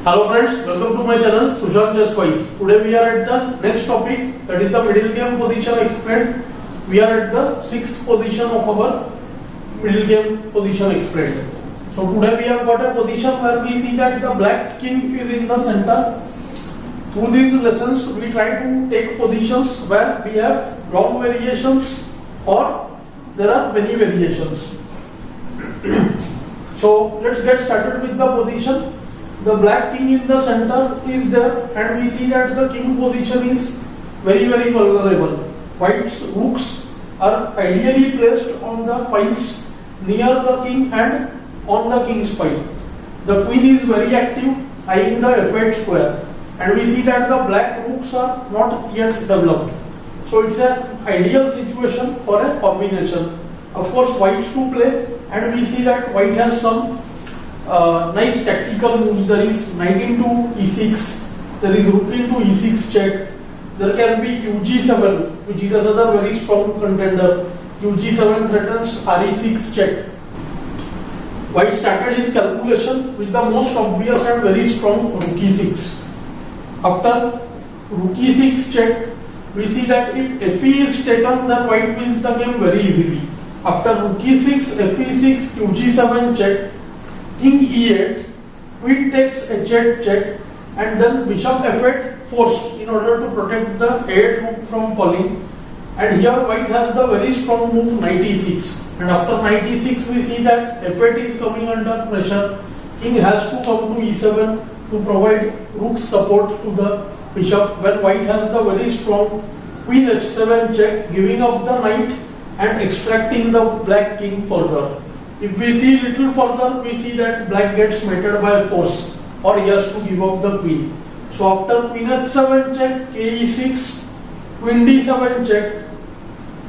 Hello friends, welcome to my channel Sushant Chess Quiz. Today we are at the next topic, that is the middle game position explained. We are at the 6th position of our middle game position explained. So today we have got a position where we see that the black king is in the center. Through these lessons we try to take positions where we have long variations or there are many variations. So let's get started with the position. The black king in the center is there and we see that the king position is very vulnerable. White's rooks are ideally placed on the files near the king and on the king's file. The queen is very active, eyeing the f8 square, and we see that the black rooks are not yet developed. So it's an ideal situation for a combination. Of course, white to play, and we see that white has some nice tactical moves. There is knight into e6, there is rook into e6 check, there can be qg7, which is another very strong contender. qg7 threatens re6 check. White started his calculation with the most obvious and very strong rook e6. After rook e6 check, we see that if fe is taken, then white wins the game very easily. After rook e6, fe6, qg7 check, king e8, queen takes h8 check, and then bishop f8 forced in order to protect the a8 rook from falling. And here white has the very strong move knight e6. And after knight e6 we see that f8 is coming under pressure. King has to come to e7 to provide rook support to the bishop, when white has the very strong queen h7 check, giving up the knight and extracting the black king further. If we see little further, we see that black gets mated by force, or he has to give up the queen. So after queen h7 check, k e6, queen d7 check,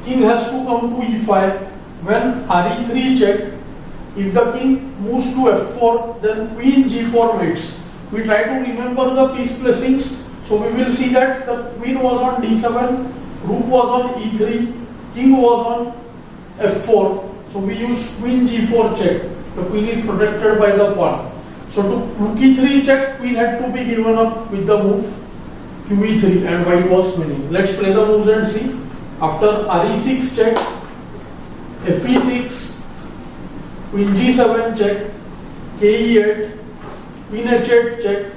king has to come to e5. When re3 check, if the king moves to f4, then queen g4 mates. We try to remember the piece placings. So we will see that the queen was on d7, rook was on e3, king was on f4. So we use queen g4 check. The queen is protected by the pawn. So to rook e3 check, queen had to be given up with the move qe3 and white was winning. Let's play the moves and see. After re6 check, fe6, queen g7 check, ke8, queen h8 check,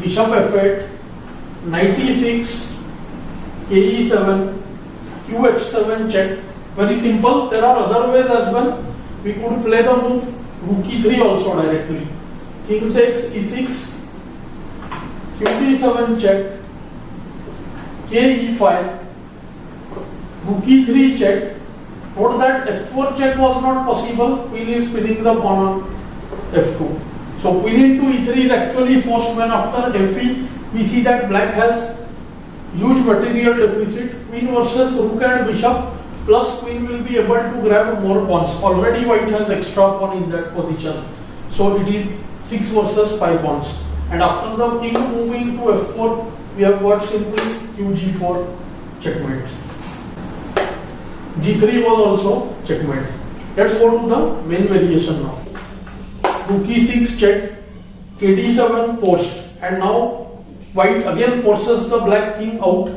bishop f8, knight e6, ke7, qh7 check. Very simple. There are other ways as well. We could play the move rook e3 also directly. King takes e6, qd7 check, k e5, rook e3 check. Note that f4 check was not possible. Queen is pinning the pawn on f2. So queen into e3 is actually forced when after fe we see that black has huge material deficit. Queen versus rook and bishop, plus queen will be able to grab more pawns. Already white has extra pawn in that position. So it is 6 versus 5 pawns. And after the king moving to f4, we have got simply qg4 checkmate. g3 was also checkmate. Let's go to the main variation now. Rook e6 check, kd7 forced, and now white again forces the black king out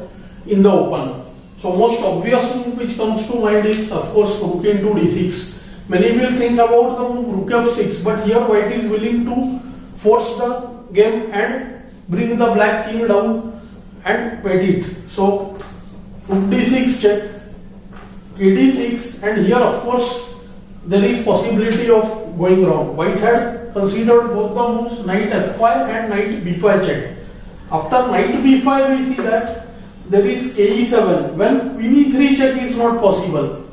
in the open. So most obvious move which comes to mind is of course rook into d6. Many will think about the move rook f6, but here white is willing to force the game and bring the black king down and mate it. So rook d6 check, kd6, and here of course there is possibility of going wrong. White had considered both the moves knight f5 and knight b5 check. After knight b5 we see that there is ke7 when queen e3 check is not possible.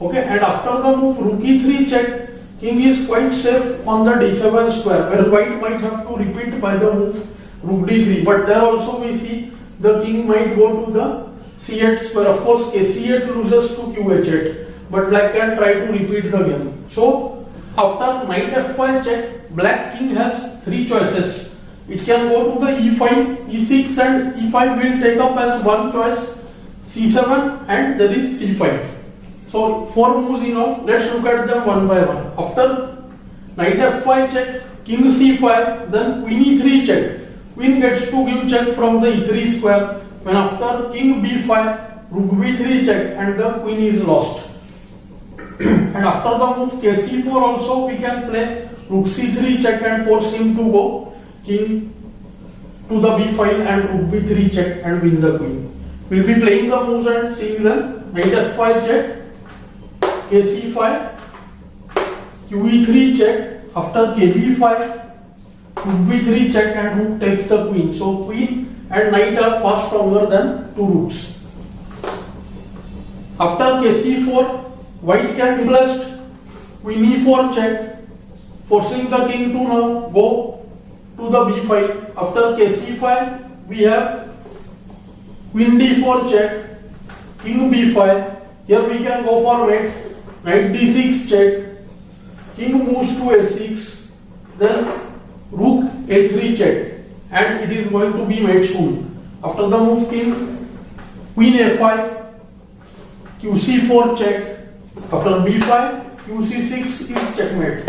Okay, and after the move rook e3 check, king is quite safe on the d7 square, where white might have to repeat by the move rook d3. But there also we see the king might go to the c8 square. Of course kc8 loses to qh8, but black can try to repeat the game. So after knight f5 check, black king has 3 choices. It can go to the e5, e6, and e5 will take up as one choice, c7, and there is c5. So 4 moves in all. Let's look at them one by one. After knight f5 check, king c5, then queen e3 check. Queen gets to give check from the e3 square. When after king b5, rook b3 check, and the queen is lost. And after the move kc4 also we can play rook c3 check and force him to go king to the b file and rook b3 check and win the queen. We'll be playing the moves and seeing them. Knight f5 check, kc5, qe3 check. After kb5, rook b3 check and rook takes the queen. So queen and knight are far stronger than two rooks. After kc4, white can be blessed. Queen e4 check, forcing the king to now go to the b file. After kc5, we have queen d4 check, king b5. Here we can go for mate. Knight d6 check, king moves to a6, then rook a3 check, and it is going to be mate soon. After the move king, queen a5, qc4 check. After b5, qc6 is checkmate.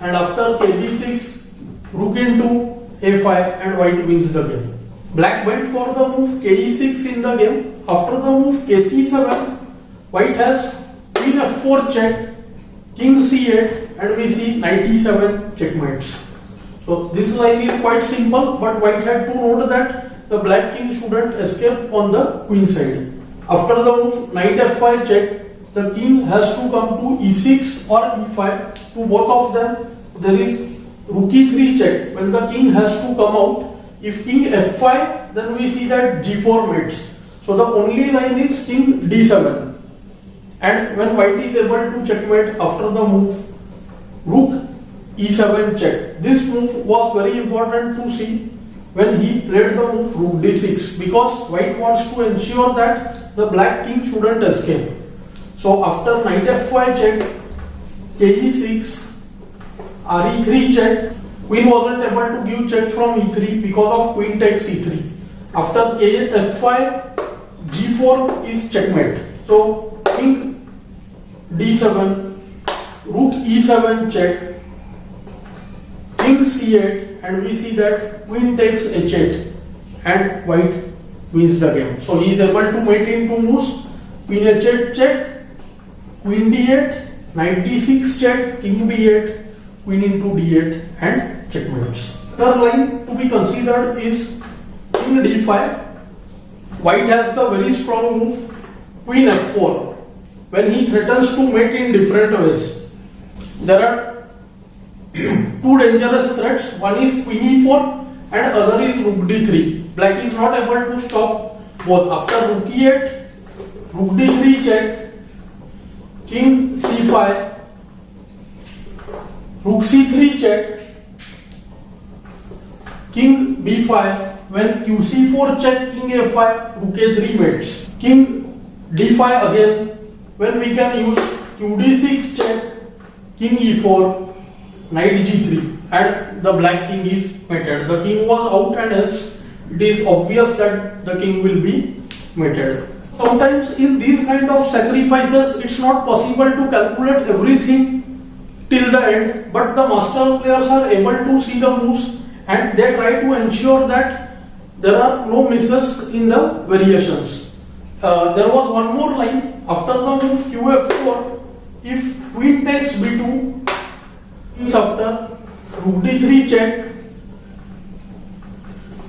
And after kb6, rook into a5 and white wins the game. Black went for the move ke6 in the game. After the move kc7, white has queen f4 check, king c8, and we see knight e7 checkmates. So this line is quite simple, but white had to note that the black king shouldn't escape on the queen side. After the move knight f5 check, the king has to come to e6 or e5. To both of them, there is rook e3 check. When the king has to come out, if king f5, then we see that g4 mates. So the only line is king d7. And when white is able to checkmate after the move rook e7 check, this move was very important to see when he played the move rook d6, because white wants to ensure that the black king shouldn't escape. So after knight f5 check, kg6, re3 check, queen wasn't able to give check from e3 because of queen takes e3. After kf5, g4 is checkmate. So king d7, rook e7 check, king c8, and we see that queen takes h8 and white wins the game. So he is able to mate in two moves: queen h8 check, queen d8, knight d6 check, king b8, queen into d8 and checkmates. Another line to be considered is king d5. White has the very strong move queen f4 when he threatens to mate in different ways. There are two dangerous threats. One is queen e4 and other is rook d3. Black is not able to stop both. After rook e8, rook d3 check, king c5, rook c3 check, king b5. When qc4 check, king a5, rook a3 mates. King d5 again, when we can use qd6 check, king e4, knight g3, and the black king is mated. The king was out, and hence it is obvious that the king will be mated. Sometimes in these kind of sacrifices, it's not possible to calculate everything till the end, but the master players are able to see the moves and they try to ensure that there are no misses in the variations. There was one more line after the move qf4. If queen takes b2, is after rook d3 check,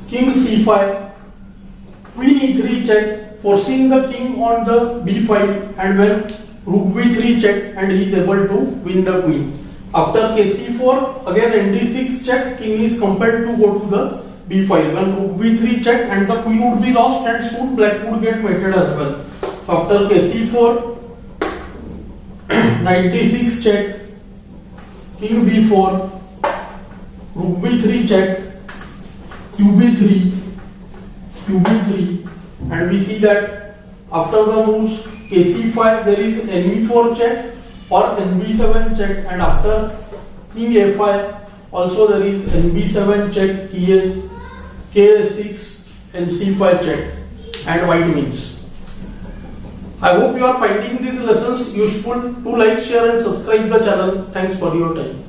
king c5, queen e3 check, forcing the king on the b file, and when rook b3 check, and he is able to win the queen. After kc4, again nd6 check, king is compelled to go to the b file. When rook b3 check, and the queen would be lost, and soon black would get mated as well. So after kc4, knight d6 check, king b4, rook b3 check, qb3, qb3, and we see that after the moves kc5 there is ne4 check or nb7 check, and after king a5 also there is nb7 check, ka6, nc5 check, and white wins. I hope you are finding these lessons useful. Do like, share and subscribe the channel. Thanks for your time.